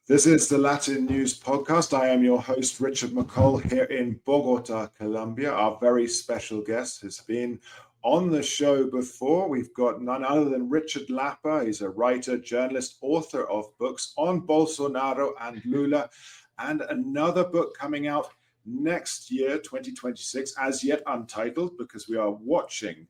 This is the Latin News Podcast. I am your host, Richard McCall, here in Bogota, Colombia. Our very special guest has been on the show before. We've got none other than Richard Lapa. He's a writer, journalist, author of books on Bolsonaro and Lula, and another book coming out next year, 2026, as yet untitled, because we are watching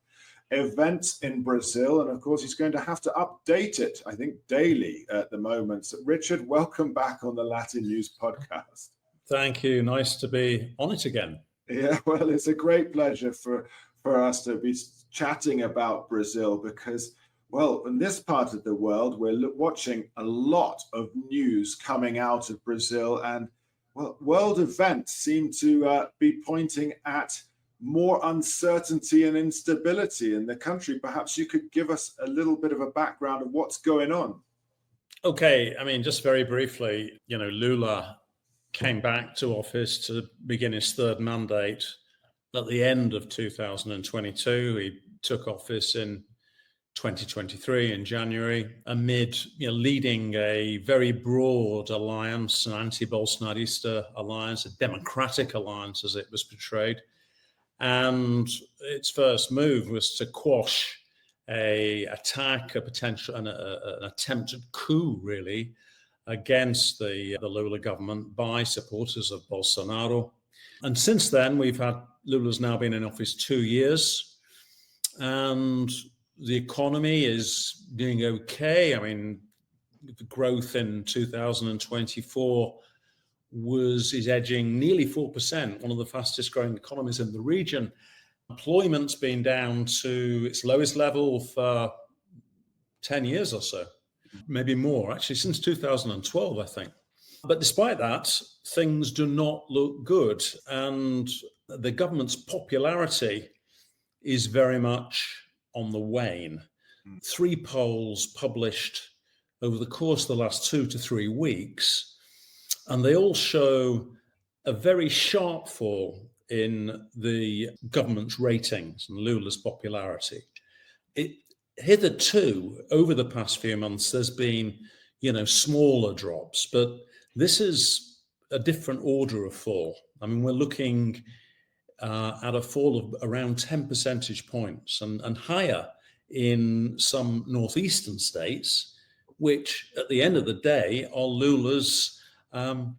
events in Brazil. And of course, he's going to have to update it, I think, daily at the moment. So, Richard, welcome back on the Latin News Podcast. Thank you. Nice to be on it again. Yeah, well, it's a great pleasure for us to be chatting about Brazil because, well, in this part of the world, we're watching a lot of news coming out of Brazil, and, well, world events seem to be pointing at more uncertainty and instability in the country. Perhaps you could give us a little bit of a background of what's going on. Okay, I mean, just very briefly, Lula came back to office to begin his third mandate at the end of 2022. He took office in 2023 in January amid leading a very broad alliance, an anti-Bolsonarista alliance, a democratic alliance as it was portrayed. And its first move was to quash an attempted coup, really, against the Lula government by supporters of Bolsonaro. And since then, Lula's now been in office 2 years, and the economy is doing okay. I mean, the growth in 2024 is edging nearly 4%, one of the fastest growing economies in the region. Employment's been down to its lowest level for 10 years or so, maybe more, actually, since 2012, I think. But despite that, things do not look good. And the government's popularity is very much on the wane. 3 polls published over the course of the last 2 to 3 weeks, and they all show a very sharp fall in the government's ratings and Lula's popularity. Hitherto, over the past few months, there's been, smaller drops, but this is a different order of fall. I mean, we're looking at a fall of around 10 percentage points and higher in some northeastern states, which at the end of the day are Lula's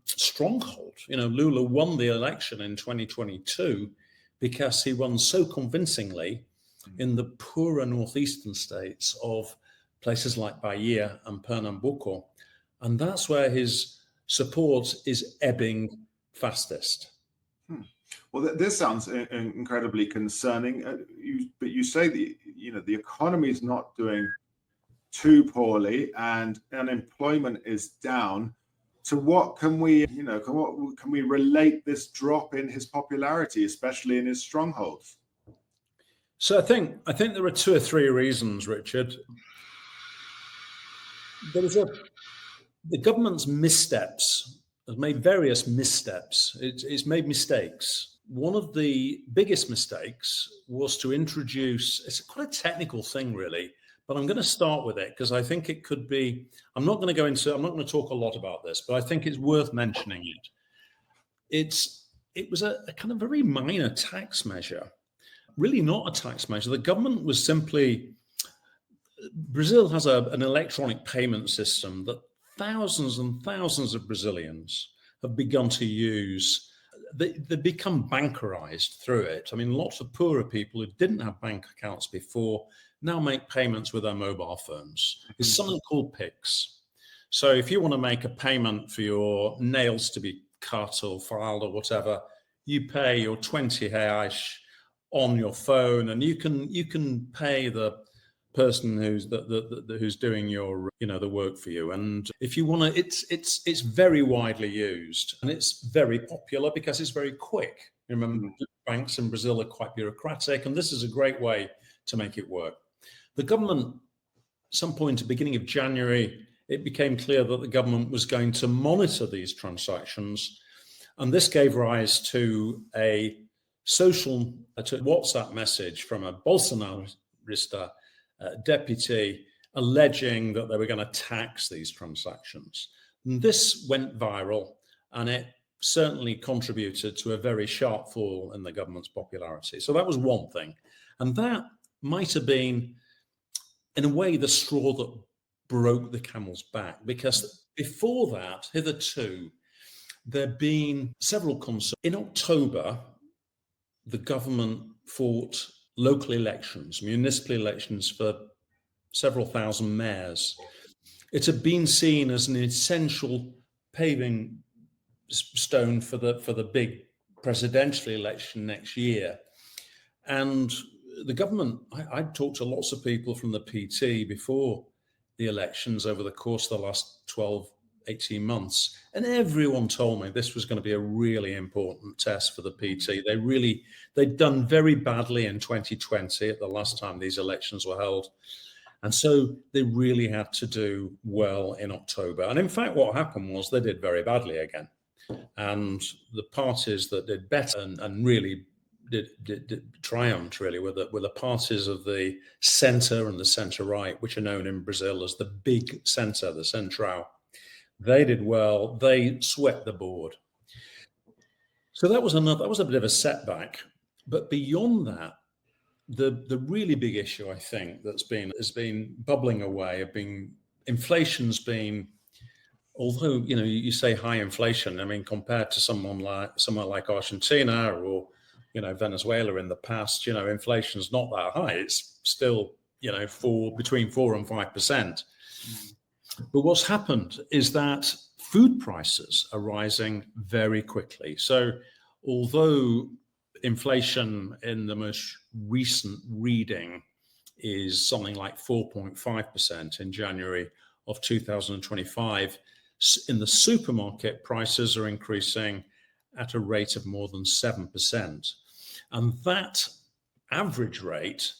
stronghold. Lula won the election in 2022 because he won so convincingly in the poorer northeastern states of places like Bahia and Pernambuco. And that's where his support is ebbing fastest. Well, this sounds incredibly concerning. But you say the economy is not doing too poorly and unemployment is down. So what can we relate this drop in his popularity, especially in his strongholds? So I think there are 2 or 3 reasons, Richard. The government's missteps has made various missteps. It's made mistakes. One of the biggest mistakes was to introduce, it's quite a technical thing, really, but I'm going to start with it because I think it could be, I'm not going to talk a lot about this, but I think it's worth mentioning it. It was a kind of very minor tax measure, really not a tax measure. The government was simply, Brazil has an electronic payment system that thousands and thousands of Brazilians have begun to use. They become bankerized through it. I mean, lots of poorer people who didn't have bank accounts before now make payments with their mobile phones. It's something called PICS. So if you want to make a payment for your nails to be cut or filed or whatever, you pay your 20 reais on your phone, and you can pay the person who's doing your the work for you. And if you want to, it's very widely used and it's very popular because it's very quick. Remember, banks in Brazil are quite bureaucratic, and this is a great way to make it work. The government, at some point at the beginning of January, it became clear that the government was going to monitor these transactions, and this gave rise to a WhatsApp message from a Bolsonarista deputy alleging that they were going to tax these transactions. And this went viral, and it certainly contributed to a very sharp fall in the government's popularity. So that was one thing. And that might have been, in a way, the straw that broke the camel's back, because before that, hitherto, there'd been several concerns. In October, the government fought local elections, municipal elections for several thousand mayors. It had been seen as an essential paving stone for the big presidential election next year. And the government, I talked to lots of people from the PT before the elections over the course of the last 12, 18 months, and everyone told me this was going to be a really important test for the PT. They'd done very badly in 2020 at the last time these elections were held. And so they really had to do well in October. And in fact, what happened was they did very badly again. And the parties that did better and really did triumphed really were the parties of the centre and the centre-right, which are known in Brazil as the big centre, the Central. They did well. They swept the board. So that was a bit of a setback. But beyond that, the really big issue, I think, has been bubbling away. Inflation's been, although you say high inflation. I mean, compared to somewhere like Argentina or Venezuela in the past, inflation's not that high. It's still between 4 and 5%. But what's happened is that food prices are rising very quickly. So although inflation in the most recent reading is something like 4.5% in January of 2025, in the supermarket, prices are increasing at a rate of more than 7%. And that average rate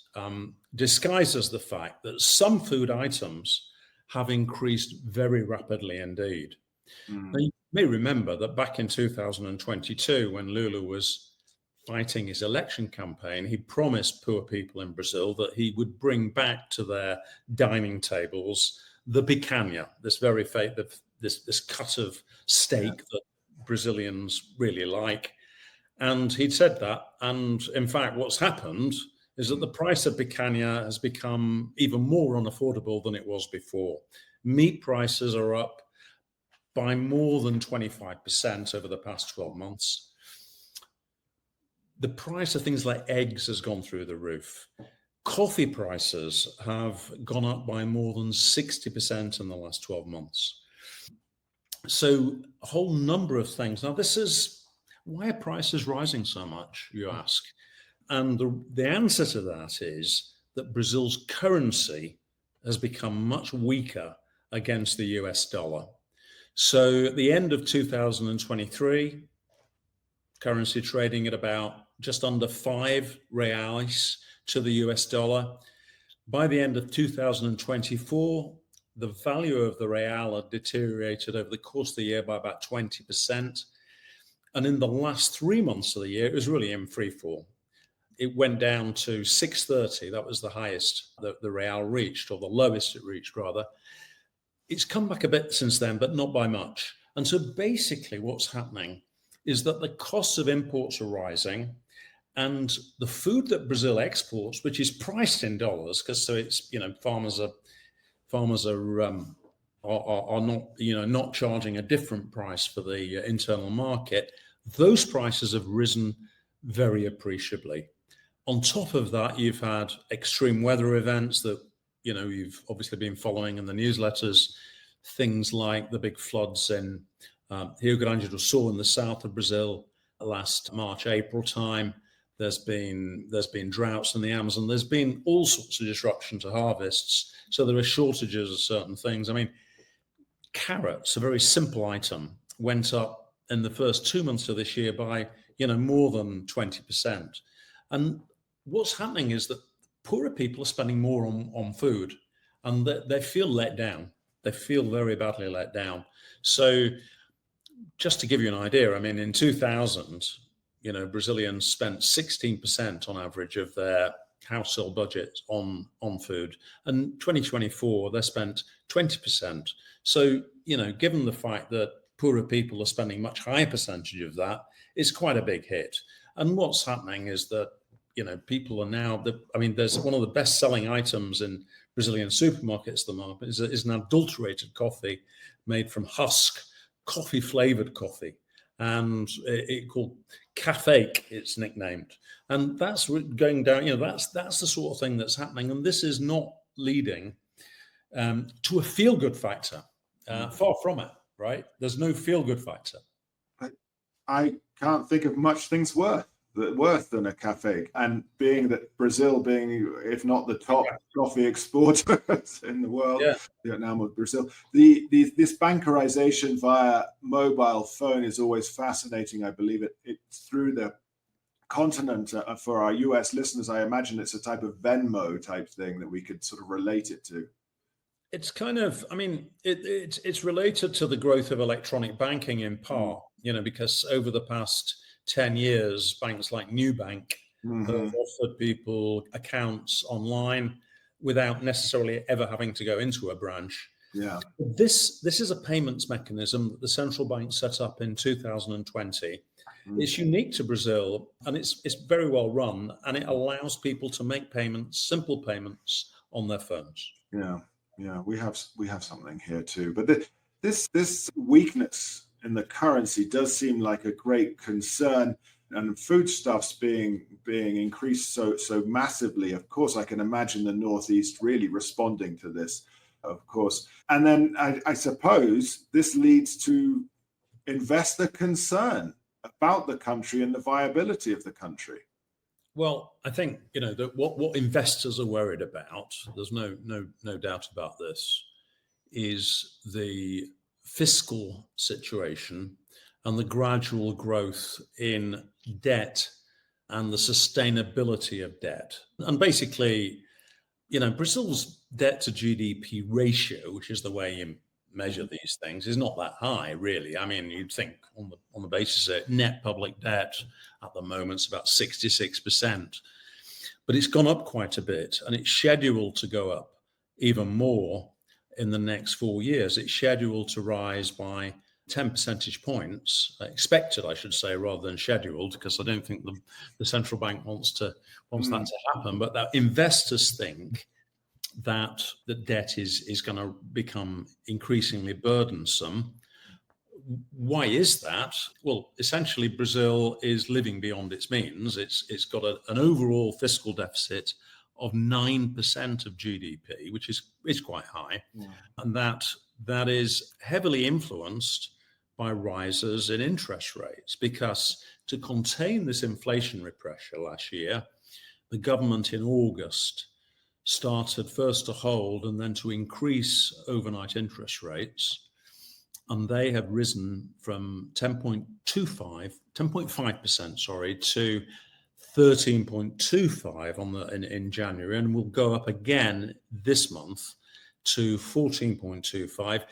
disguises the fact that some food items have increased very rapidly indeed. Now, you may remember that back in 2022, when Lula was fighting his election campaign, he promised poor people in Brazil that he would bring back to their dining tables the picanha, this this cut of steak that Brazilians really like. And he'd said that. And in fact, what's happened is that the price of picanha has become even more unaffordable than it was before. Meat prices are up by more than 25% over the past 12 months. The price of things like eggs has gone through the roof. Coffee prices have gone up by more than 60% in the last 12 months. So a whole number of things. Now, why are prices rising so much, you ask? And the answer to that is that Brazil's currency has become much weaker against the US dollar. So at the end of 2023, currency trading at about just under 5 reais to the US dollar. By the end of 2024, the value of the real had deteriorated over the course of the year by about 20%. And in the last 3 months of the year, it was really in free fall. It went down to 630. That was the highest that the real reached, or the lowest it reached, rather. It's come back a bit since then, but not by much. And so basically what's happening is that the costs of imports are rising, and the food that Brazil exports, which is priced in dollars, because so it's farmers are not charging a different price for the internal market. Those prices have risen very appreciably. On top of that, you've had extreme weather events that you've obviously been following in the newsletters. Things like the big floods in Rio Grande do Sul in the south of Brazil last March, April time. There's been droughts in the Amazon. There's been all sorts of disruption to harvests. So there are shortages of certain things. I mean, carrots, a very simple item, went up in the first 2 months of this year by more than 20%. And what's happening is that poorer people are spending more on food, and they feel let down. They feel very badly let down. So just to give you an idea, I mean, in 2000, Brazilians spent 16% on average of their household budget on food. And 2024, they spent 20%. So, given the fact that poorer people are spending much higher percentage of that, it's quite a big hit. And what's happening is that, people are now, there's one of the best-selling items in Brazilian supermarkets at the moment is an adulterated coffee made from husk, coffee-flavored coffee. And it called Café, it's nicknamed. And that's going down, that's the sort of thing that's happening. And this is not leading to a feel-good factor. Far from it, right? There's no feel-good factor. I can't think of much things worse than a cafe. And being that Brazil being, if not the top coffee exporter in the world, Vietnam or Brazil, this bankerization via mobile phone is always fascinating. I believe it's through the continent. For our US listeners, I imagine it's a type of Venmo type thing that we could sort of relate it to. It's kind of, it's related to the growth of electronic banking in part, because over the past 10 years, banks like Nubank have offered people accounts online without necessarily ever having to go into a branch. Yeah. This is a payments mechanism that the central bank set up in 2020. It's unique to Brazil, and it's very well run, and it allows people to make payments, simple payments on their phones. Yeah, we have something here too. But this weakness in the currency does seem like a great concern, and foodstuffs being increased so massively. Of course, I can imagine the Northeast really responding to this, of course. And then I suppose this leads to investor concern about the country and the viability of the country. Well, I think, that what investors are worried about, there's no doubt about this, is the fiscal situation and the gradual growth in debt and the sustainability of debt. And basically, Brazil's debt to GDP ratio, which is the way you measure these things, is not that high, really. You'd think on the basis that net public debt at the moment is about 66%, but it's gone up quite a bit, and it's scheduled to go up even more in the next 4 years. It's scheduled to rise by 10 percentage points, expected, I should say, rather than scheduled, because I don't think the central bank wants that to happen. But that investors think that the debt is going to become increasingly burdensome. Why is that? Well, essentially, Brazil is living beyond its means. It's got an overall fiscal deficit of 9% of GDP, which is quite high, and that is heavily influenced by rises in interest rates. Because to contain this inflationary pressure last year, the government in August started first to hold and then to increase overnight interest rates. And they have risen from 10.5% to 13.25 in January, and will go up again this month to 14.25.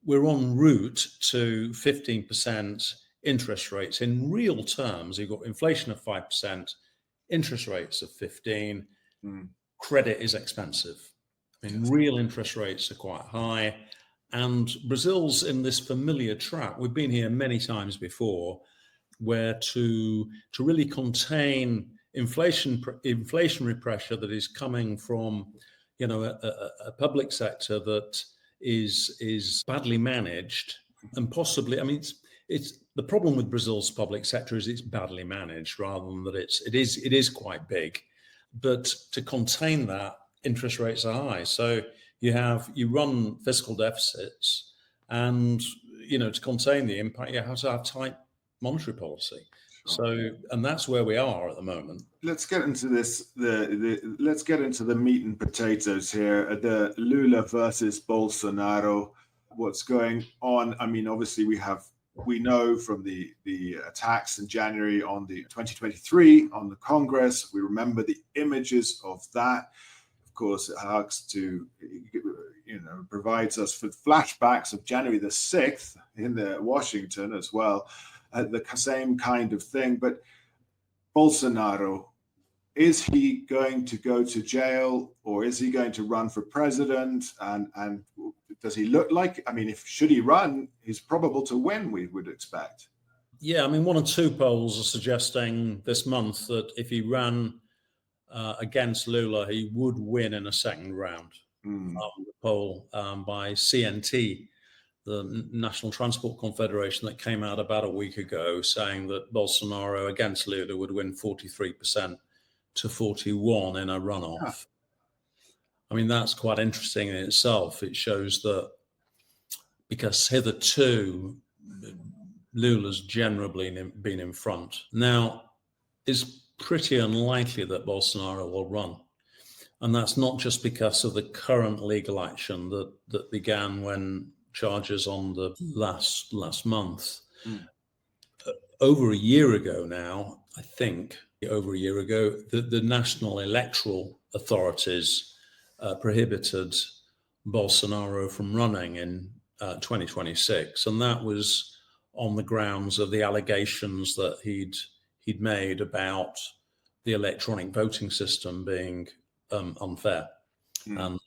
We're en route to 15% interest rates. In real terms, you've got inflation of 5%, interest rates of 15%. Credit is expensive. Real interest rates are quite high. And Brazil's in this familiar trap. We've been here many times before, where to really contain inflationary pressure that is coming from, a public sector that is badly managed, and possibly, it's the problem with Brazil's public sector is it's badly managed rather than that it is quite big. But to contain that, interest rates are high. So you run fiscal deficits, and to contain the impact, you have to have tight monetary policy. So, and that's where we are at the moment. Let's get into this. Let's get into the meat and potatoes here. The Lula versus Bolsonaro. What's going on? Obviously we know from the attacks in January on the 2023 on the Congress. We remember the images of that. Of course, it harks to, provides us with flashbacks of January the 6th in Washington as well. The same kind of thing. But Bolsonaro, is he going to go to jail, or is he going to run for president? And does he look like? I mean, should he run, he's probable to win, we would expect. Yeah, I mean, one or two polls are suggesting this month that if he ran against Lula, he would win in a second round. The poll by CNT, the National Transport Confederation, that came out about a week ago saying that Bolsonaro against Lula would win 43% to 41% in a runoff. Yeah. I mean, that's quite interesting in itself. It shows that because hitherto Lula's generally been in front. Now, it's pretty unlikely that Bolsonaro will run. And that's not just because of the current legal action that began when charges on the last month. Over a year ago now, I think, the national electoral authorities prohibited Bolsonaro from running in 2026. And that was on the grounds of the allegations that he'd made about the electronic voting system being unfair and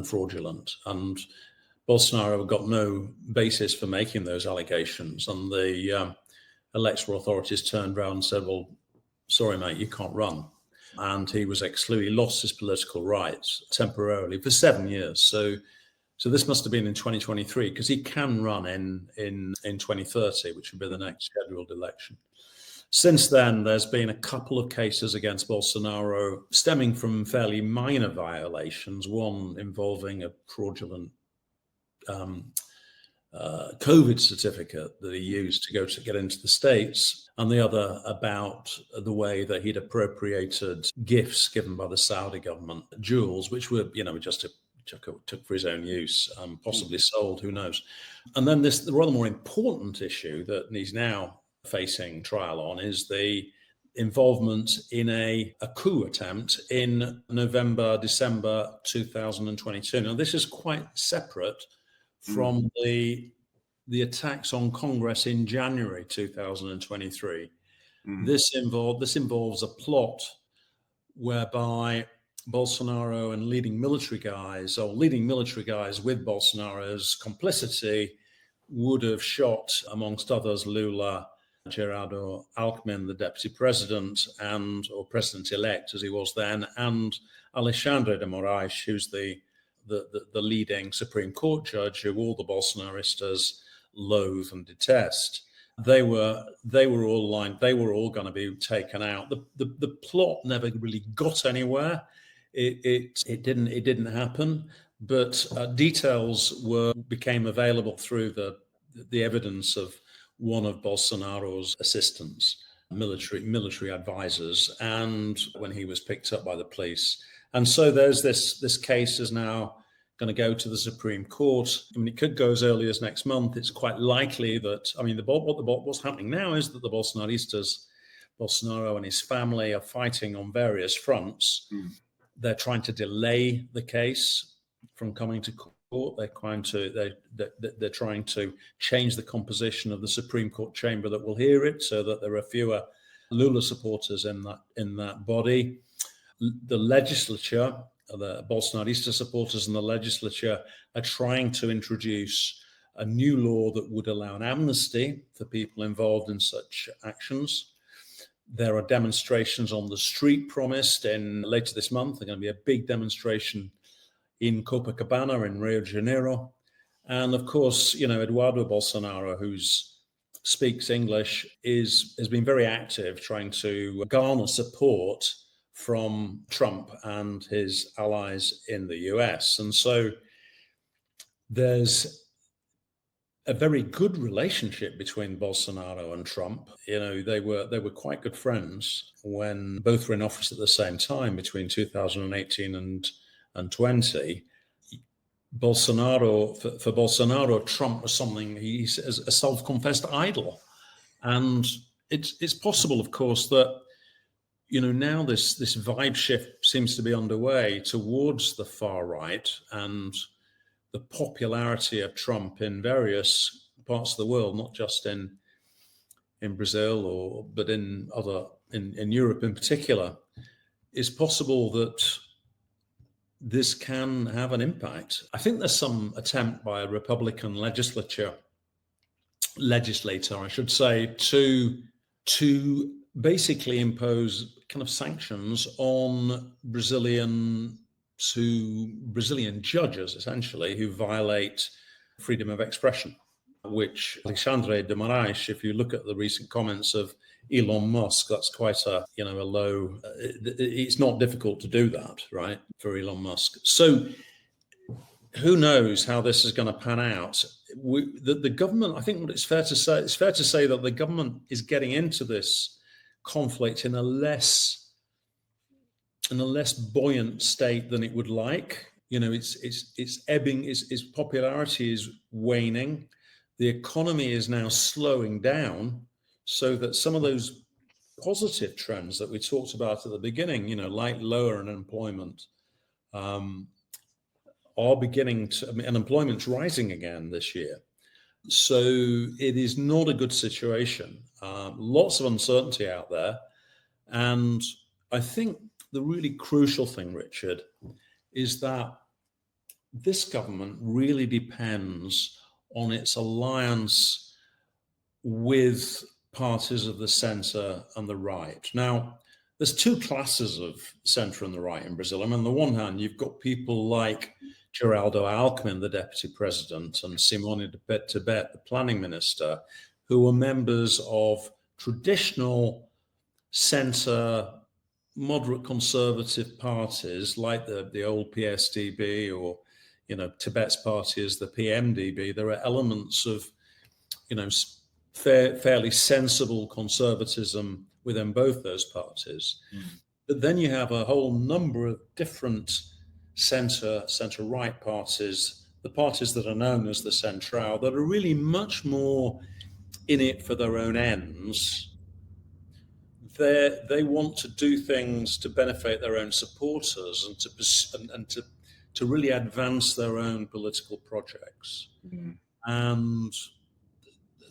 fraudulent. And Bolsonaro got no basis for making those allegations. And the electoral authorities turned around and said, well, sorry, mate, you can't run. And he was excluded. He lost his political rights temporarily for 7 years. So this must have been in 2023, because he can run in 2030, which would be the next scheduled election. Since then, there's been a couple of cases against Bolsonaro stemming from fairly minor violations, one involving a fraudulent COVID certificate that he used to get into the States, and the other about the way that he'd appropriated gifts given by the Saudi government, jewels, which were, just took for his own use, possibly sold, who knows. And then the rather more important issue that he's now facing trial on is the involvement in a coup attempt in December 2022. Now, this is quite separate from the attacks on Congress in January 2023. This involves a plot whereby Bolsonaro and leading military guys with Bolsonaro's complicity would have shot, amongst others, Lula, Gerardo Alckmin, the deputy president or president-elect as he was then, and Alexandre de Moraes, who's the leading Supreme Court judge who all the Bolsonaristas loathe and detest. They were all going to be taken out. The plot never really got anywhere. It didn't happen, but details became available through the evidence of one of Bolsonaro's assistants, military advisors, and when he was picked up by the police. And so there's this case is now going to go to the Supreme Court. I mean, it could go as early as next month. It's quite likely that, I mean, what's happening now is that the Bolsonaristas, Bolsonaro and his family, are fighting on various fronts. They're trying to delay the case from coming to court. They're trying to change the composition of the Supreme Court chamber that will hear it, so that there are fewer Lula supporters in that body. The legislature, the Bolsonarista supporters in the legislature, are trying to introduce a new law that would allow an amnesty for people involved in such actions. There are demonstrations on the street promised later this month. There's going to be a big demonstration in Copacabana in Rio de Janeiro. And of course, Eduardo Bolsonaro, who speaks English, has been very active trying to garner support from Trump and his allies in the US. And so there's a very good relationship between Bolsonaro and Trump. They were quite good friends when both were in office at the same time between 2018 and 20. For Bolsonaro, Trump was something he's a self-confessed idol. And it's possible, of course, that now this vibe shift seems to be underway towards the far right, and the popularity of Trump in various parts of the world, not just in Brazil but in Europe in particular. It's possible that this can have an impact. I think there's some attempt by a Republican legislator, I should say, to basically impose kind of sanctions on Brazilian judges, essentially, who violate freedom of expression, which Alexandre de Moraes, if you look at the recent comments of Elon Musk, that's quite a low, it's not difficult to do that, right, for Elon Musk. So who knows how this is going to pan out? The government, I think what it's fair to say that the government is getting into this conflict in a less buoyant state than it would like. It's ebbing, its popularity is waning. The economy is now slowing down, so that some of those positive trends that we talked about at the beginning, like lower unemployment, are beginning to, unemployment's rising again this year. So it is not a good situation. Lots of uncertainty out there. And I think the really crucial thing, Richard, is that this government really depends on its alliance with parties of the centre and the right. Now, there's two classes of centre and the right in Brazil. On the one hand, you've got people like Geraldo Alckmin, the deputy president, and Simone Tebet, the planning minister, who are members of traditional centre, moderate conservative parties like the old PSDB, or Tibet's party is the PMDB. There are elements of fairly sensible conservatism within both those parties. But then you have a whole number of different centre-right parties, the parties that are known as the Central, that are really much more in it for their own ends. They want to do things to benefit their own supporters and to really advance their own political projects. And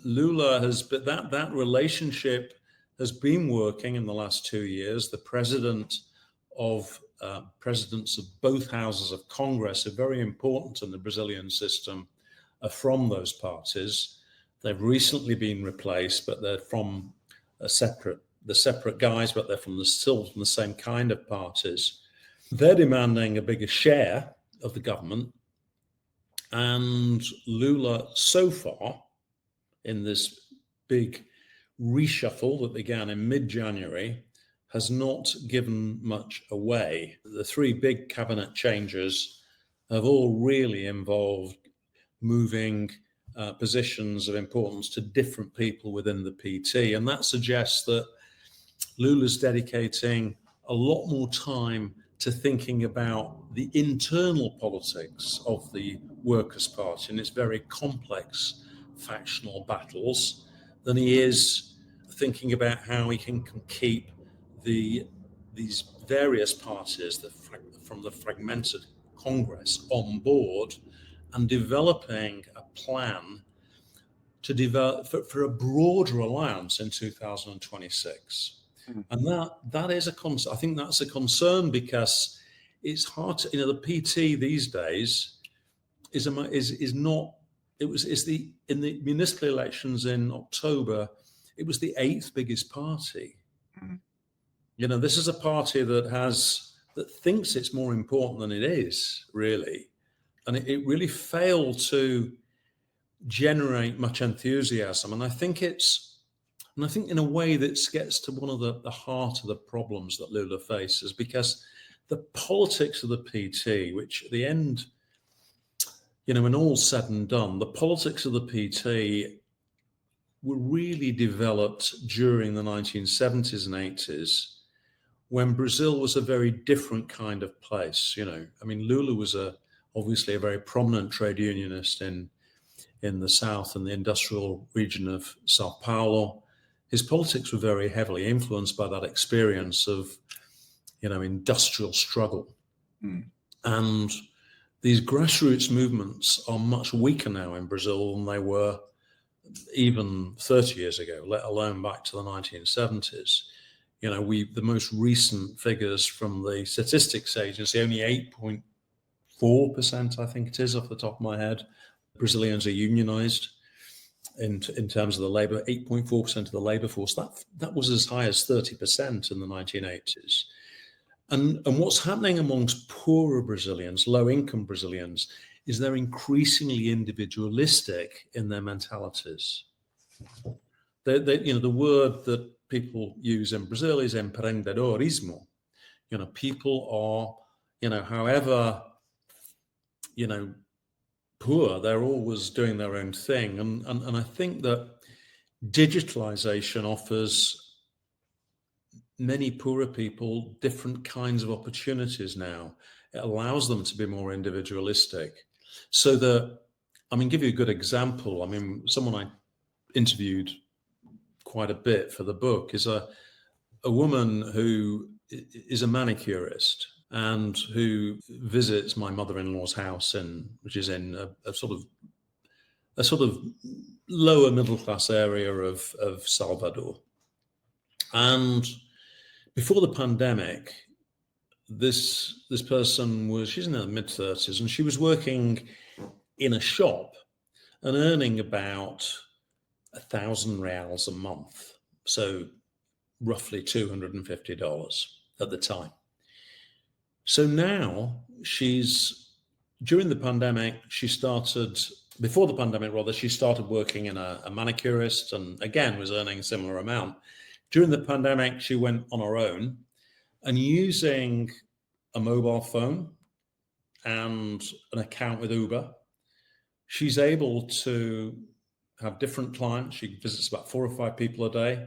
Lula but that relationship has been working in the last 2 years. The presidents of both houses of Congress are very important in the Brazilian system, are from those parties. They've recently been replaced, but they're from the separate guys, but they're still from the same kind of parties. They're demanding a bigger share of the government. And Lula, so far, in this big reshuffle that began in mid-January, has not given much away. The three big cabinet changes have all really involved moving positions of importance to different people within the PT. And that suggests that Lula's dedicating a lot more time to thinking about the internal politics of the Workers' Party and its very complex factional battles than he is thinking about how he can keep these various parties from the fragmented Congress on board and developing a plan to develop for a broader alliance in 2026. And that is I think that's a concern, because it's hard to, the PT these days in the municipal elections in October, it was the 8th biggest party. This is a party that thinks it's more important than it is, really. And it really failed to generate much enthusiasm. And I think in a way that gets to one of the heart of the problems that Lula faces, because the politics of the PT, which at the end, when all's said and done, the politics of the PT were really developed during the 1970s and 80s, when Brazil was a very different kind of place. Lula was obviously a very prominent trade unionist in the South and the industrial region of Sao Paulo. His politics were very heavily influenced by that experience of, industrial struggle. And these grassroots movements are much weaker now in Brazil than they were even 30 years ago, let alone back to the 1970s. The most recent figures from the Statistics Agency, only 4%, I think it is, off the top of my head. Brazilians are unionized in terms of the labor, 8.4% of the labor force. That was as high as 30% in the 1980s. And what's happening amongst poorer Brazilians, low-income Brazilians, is they're increasingly individualistic in their mentalities. The word that people use in Brazil is empreendedorismo. People are, however, poor, they're always doing their own thing. And I think that digitalization offers many poorer people different kinds of opportunities now. It allows them to be more individualistic. So give you a good example. Someone I interviewed quite a bit for the book is a woman who is a manicurist and who visits my mother-in-law's house, which is in a sort of lower middle class area of Salvador. And before the pandemic, this person she's in her mid-30s, and she was working in a shop and earning about 1,000 reals a month, so roughly $250 at the time. So now before the pandemic, she started working in a manicurist, and again was earning a similar amount. During the pandemic, she went on her own, and using a mobile phone and an account with Uber, she's able to have different clients. She visits about 4 or 5 people a day,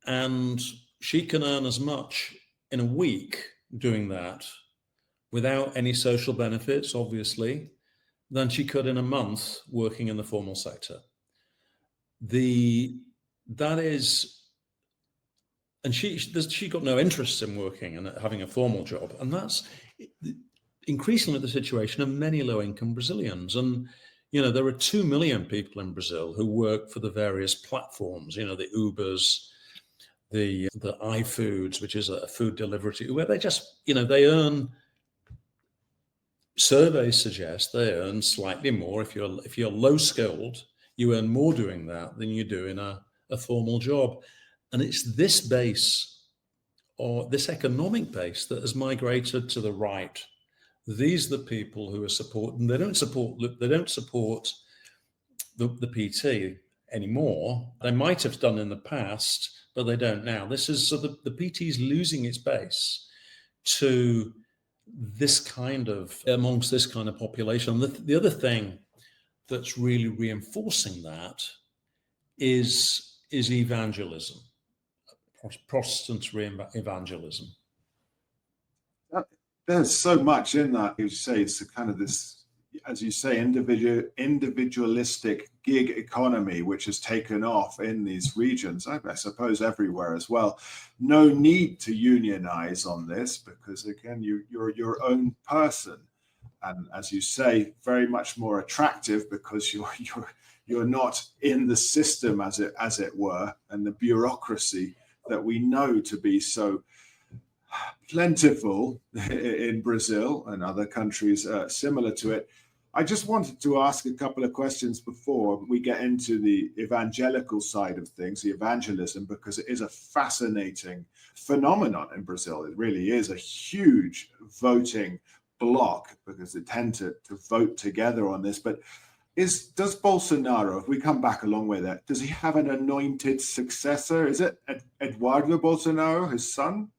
and she can earn as much in a week doing that without any social benefits, obviously, than she could in a month working in the formal sector. And she got no interest in working and having a formal job. And that's increasingly the situation of many low-income Brazilians. And, there are 2 million people in Brazil who work for the various platforms, the Ubers, the iFoods, which is a food delivery, where they just, they earn, surveys suggest they earn slightly more. If you're low skilled, you earn more doing that than you do in a formal job. And it's this base, or this economic base, that has migrated to the right. These are the people who are supporting. They don't support the PT anymore. They might have done in the past, but they don't now. The PT is losing its base to amongst this kind of population. The other thing that's really reinforcing that is evangelism. Protestant evangelism. There's so much in that. You say it's kind of this, as you say, individualistic gig economy, which has taken off in these regions, I suppose everywhere as well. No need to unionize on this because, again, you're your own person. And as you say, very much more attractive because you're not in the system, as it were, and the bureaucracy that we know to be so plentiful in Brazil and other countries similar to it. I just wanted to ask a couple of questions before we get into the evangelical side of things, the evangelism, because it is a fascinating phenomenon in Brazil. It really is a huge voting bloc because they tend to vote together on this. But does Bolsonaro, if we come back a long way there, does he have an anointed successor? Is it Eduardo Bolsonaro, his son?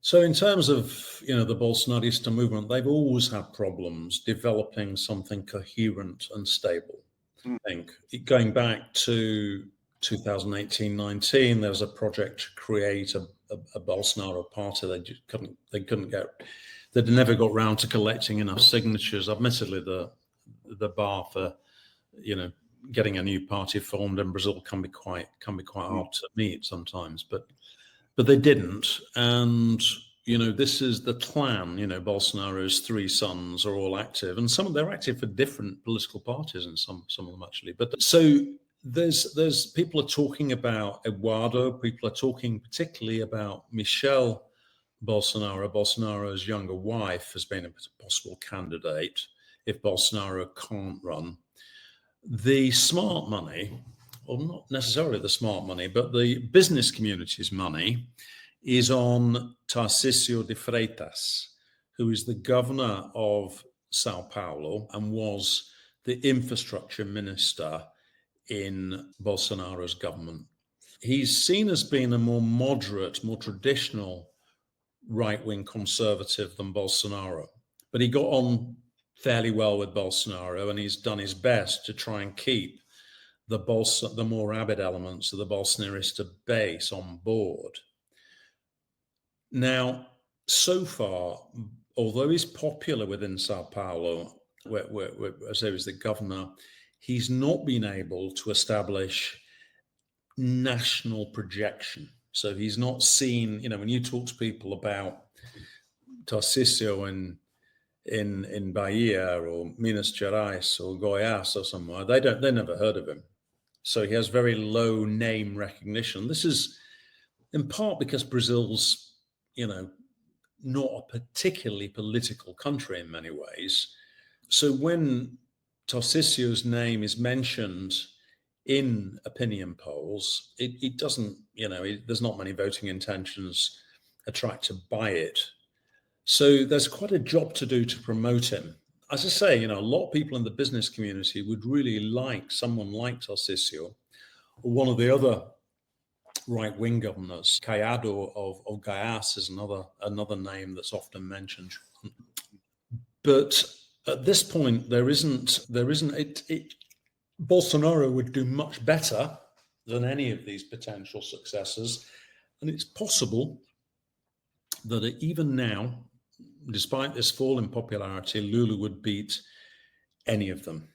So in terms of, the Bolsonarista movement, they've always had problems developing something coherent and stable. I think going back to 2018-19, there was a project to create a Bolsonaro party. They'd never got round to collecting enough signatures. Admittedly, the bar for, getting a new party formed in Brazil can be quite hard to meet sometimes, but they didn't. And, this is the clan, Bolsonaro's 3 sons are all active, and they're active for different political parties, and some of them actually. But so there's people are talking about Eduardo, people are talking particularly about Michel Bolsonaro's younger wife has been a possible candidate if Bolsonaro can't run. The smart money, or not necessarily the smart money, but the business community's money is on Tarcísio de Freitas, who is the governor of Sao Paulo and was the infrastructure minister in Bolsonaro's government. He's seen as being a more moderate, more traditional right-wing conservative than Bolsonaro, but he got on fairly well with Bolsonaro, and he's done his best to try and keep the more rabid elements of the Bolsonarista base on board. Now, so far, although he's popular within Sao Paulo, where as he was the governor, he's not been able to establish national projection. So he's not seen, when you talk to people about Tarcísio in Bahia or Minas Gerais or Goiás or somewhere, they never heard of him. So he has very low name recognition. This is in part because Brazil's, not a particularly political country in many ways. So when Tarcísio's name is mentioned in opinion polls, it doesn't, there's not many voting intentions attracted by it. So there's quite a job to do to promote him. As I say, a lot of people in the business community would really like someone like Tarcísio, or one of the other right-wing governors. Caiado of Goiás is another name that's often mentioned. But at this point, there isn't. Bolsonaro would do much better than any of these potential successors, and it's possible that even now, despite this fall in popularity, Lula would beat any of them.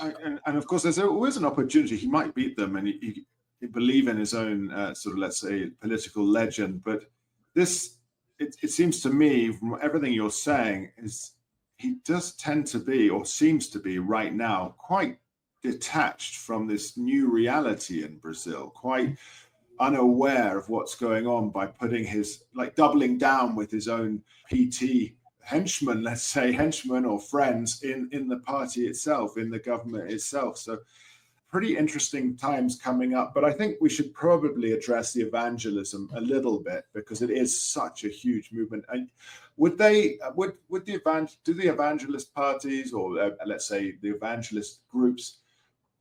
And of course, there's always an opportunity. He might beat them, and he believe in his own sort of, let's say, political legend. But it seems to me, from everything you're saying, is he does tend to be, or seems to be right now, quite detached from this new reality in Brazil, quite unaware of what's going on by putting doubling down with his own PT henchmen, let's say henchmen or friends in the party itself, in the government itself. So pretty interesting times coming up, but I think we should probably address the evangelism a little bit, because it is such a huge movement. And do the evangelist parties, or let's say the evangelist groups,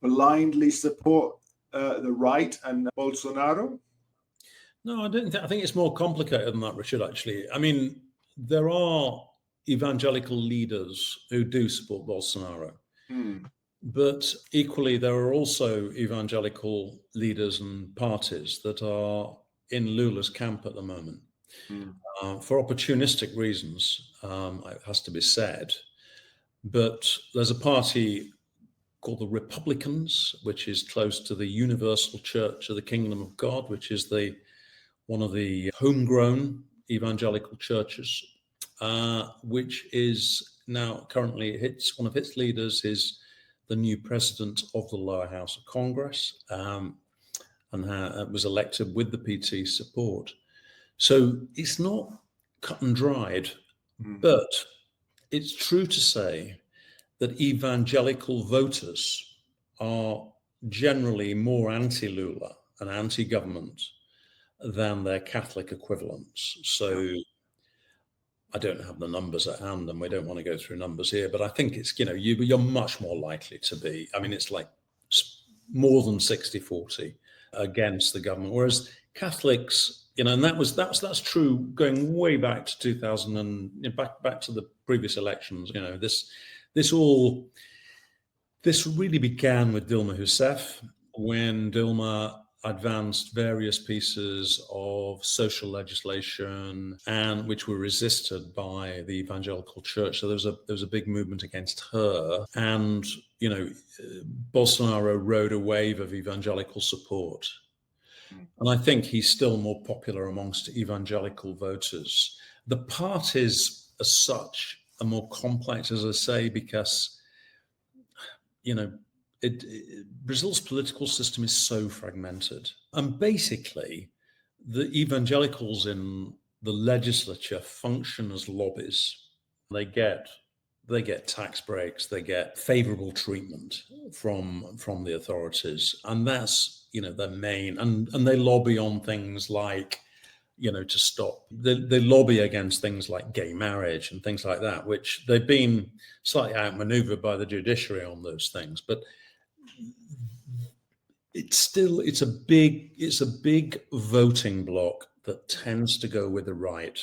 blindly support the right and Bolsonaro? No, I don't. I think it's more complicated than that, Richard. Actually, I mean, there are evangelical leaders who do support Bolsonaro. But equally, there are also evangelical leaders and parties that are in Lula's camp at the moment for opportunistic reasons, it has to be said. But there's a party called the Republicans, which is close to the Universal Church of the Kingdom of God, which is one of the homegrown evangelical churches, which is now currently one of its leaders is the new president of the lower house of Congress, and was elected with the PT support. So it's not cut and dried, but it's true to say that evangelical voters are generally more anti-Lula and anti-government than their Catholic equivalents. So I don't have the numbers at hand, and we don't want to go through numbers here, but I think it's, you're much more likely to be, it's like more than 60-40 against the government. Whereas Catholics, and that's true going way back to 2000 and back to the previous elections. This really began with Dilma Rousseff, when Dilma advanced various pieces of social legislation, and which were resisted by the evangelical church. So there was a big movement against her, and Bolsonaro rode a wave of evangelical support. And I think he's still more popular amongst evangelical voters. The parties as such are more complex, as I say, because Brazil's political system is so fragmented. And basically, the evangelicals in the legislature function as lobbies. They get tax breaks, they get favorable treatment from the authorities, and that's their main. And they lobby on things like to stop. They lobby against things like gay marriage and things like that, which they've been slightly outmaneuvered by the judiciary on those things, but it's a big voting bloc that tends to go with the right.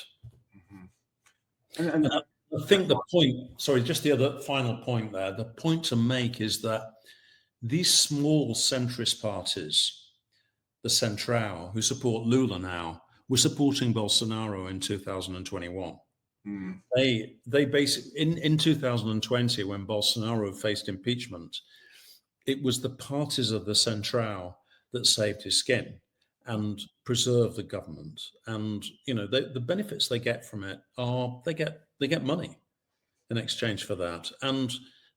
And I think the point, just the other final point there, the point to make is that these small centrist parties, the Central, who support Lula now, were supporting Bolsonaro in 2021. They basically, in 2020, when Bolsonaro faced impeachment, it was the parties of the Central that saved his skin and preserved the government. And the benefits they get from it are they get money in exchange for that. And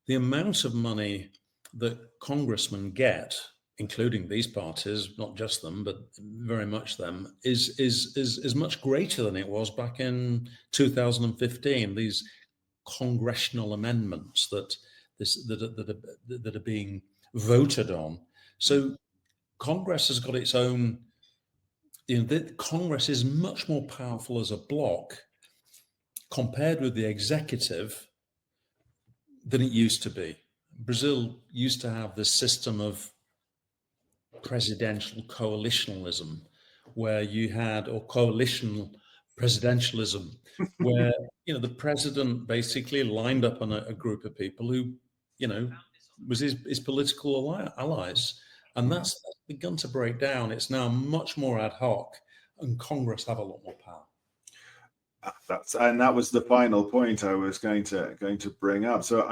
the amount of money that congressmen get, including these parties, not just them, but very much them, is much greater than it was back in 2015. These congressional amendments that are being voted on. So Congress has got its own. Congress is much more powerful as a bloc compared with the executive than it used to be. Brazil used to have this system of presidential coalitionalism, where you had, or coalitional presidentialism, where the president basically lined up on a group of people who, was his political allies, and that's begun to break down. It's now much more ad hoc, and Congress have a lot more power. That was the final point I was going to bring up. So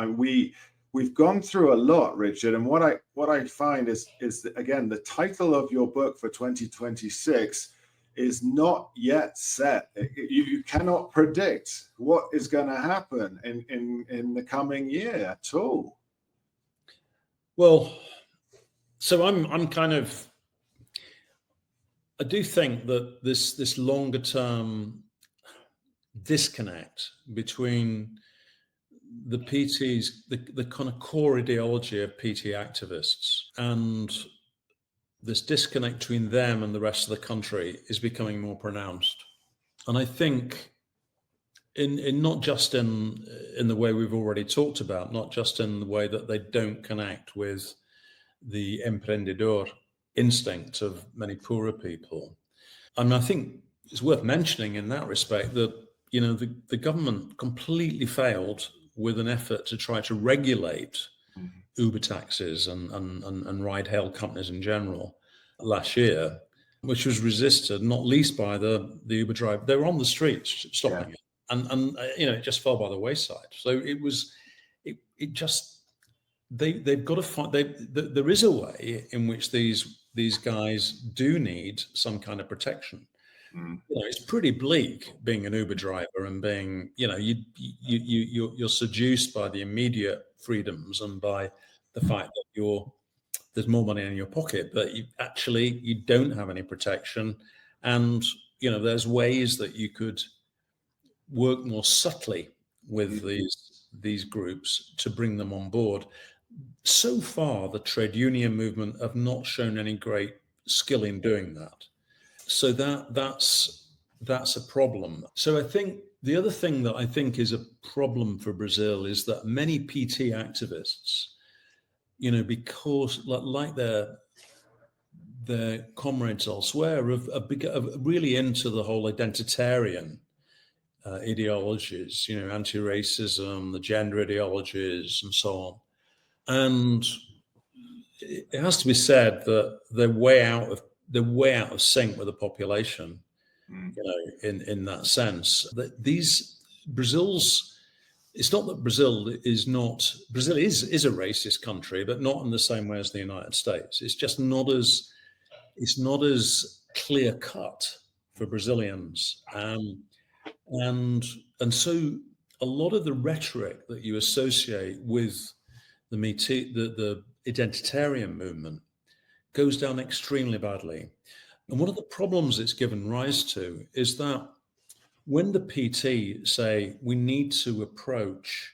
we've gone through a lot, Richard, and what I find is again, the title of your book for 2026 is not yet set. You cannot predict what is going to happen in the coming year at all. Well, so I'm kind of, I do think that this longer term disconnect between the PTs, the kind of core ideology of PT activists, and this disconnect between them and the rest of the country is becoming more pronounced. And I think in not just in the way we've already talked about, not just in the way that they don't connect with the emprendedor instinct of many poorer people. And I think it's worth mentioning in that respect that the government completely failed with an effort to try to regulate Uber taxis and ride-hail companies in general last year, which was resisted not least by the Uber driver. They were on the streets stopping it, and it just fell by the wayside. So it just they've got to find. There is a way in which these guys do need some kind of protection. It's pretty bleak being an Uber driver and being, you're seduced by the immediate freedoms and by the fact that there's more money in your pocket, but you don't have any protection. And, there's ways that you could work more subtly with these groups to bring them on board. So far, the trade union movement have not shown any great skill in doing that. So that's a problem. So I think the other thing that I think is a problem for Brazil is that many PT activists, because like their comrades elsewhere, are really into the whole identitarian ideologies, anti-racism, the gender ideologies, and so on. And it has to be said that they're way out of sync with the population, in that sense. That it's not that Brazil is a racist country, but not in the same way as the United States. It's just not as clear cut for Brazilians, and so a lot of the rhetoric that you associate with the identitarian movement goes down extremely badly. And one of the problems it's given rise to is that when the PT say we need to approach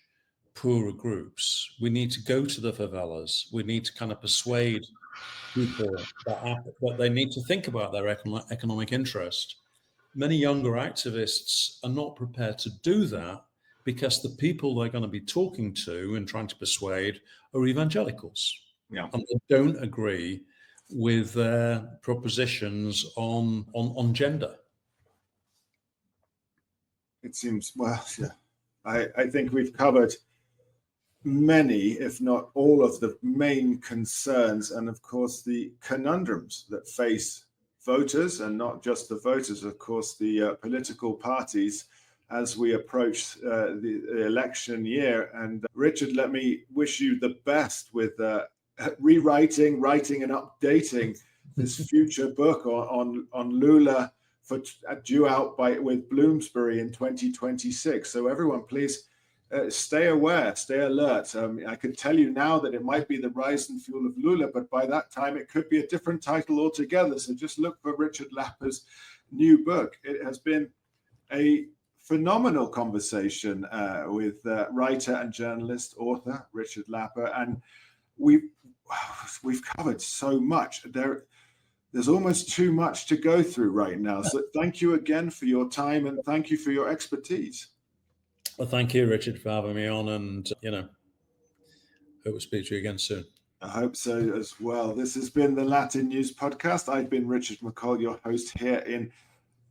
poorer groups, we need to go to the favelas, we need to kind of persuade people that they need to think about their economic interest. Many younger activists are not prepared to do that because the people they're going to be talking to and trying to persuade are evangelicals. Yeah. And they don't agree with their propositions on gender. It seems, well, yeah. I think we've covered many, if not all, of the main concerns and, of course, the conundrums that face voters, and not just the voters, of course, the political parties as we approach the election year. And Richard, let me wish you the best with rewriting, writing, and updating this future book on Lula, due out with Bloomsbury in 2026. So everyone, please stay aware, stay alert. I could tell you now that it might be The Rise and Fall of Lula, but by that time it could be a different title altogether. So just look for Richard Lapper's new book. It has been a phenomenal conversation with writer and journalist, author Richard Lapper, and we've covered so much. There's almost too much to go through right now. So thank you again for your time, and thank you for your expertise. Well, thank you, Richard, for having me on, and hope to speak to you again soon. I hope so as well. This has been the LatinNews Podcast. I've been Richard McCall, your host here in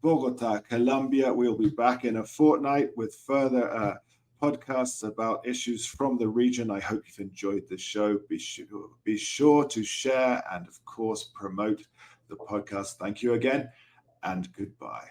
Bogota, Colombia. We'll be back in a fortnight with further podcasts about issues from the region. I hope you've enjoyed the show. Be sure to share and, of course, promote the podcast. Thank you again, and goodbye.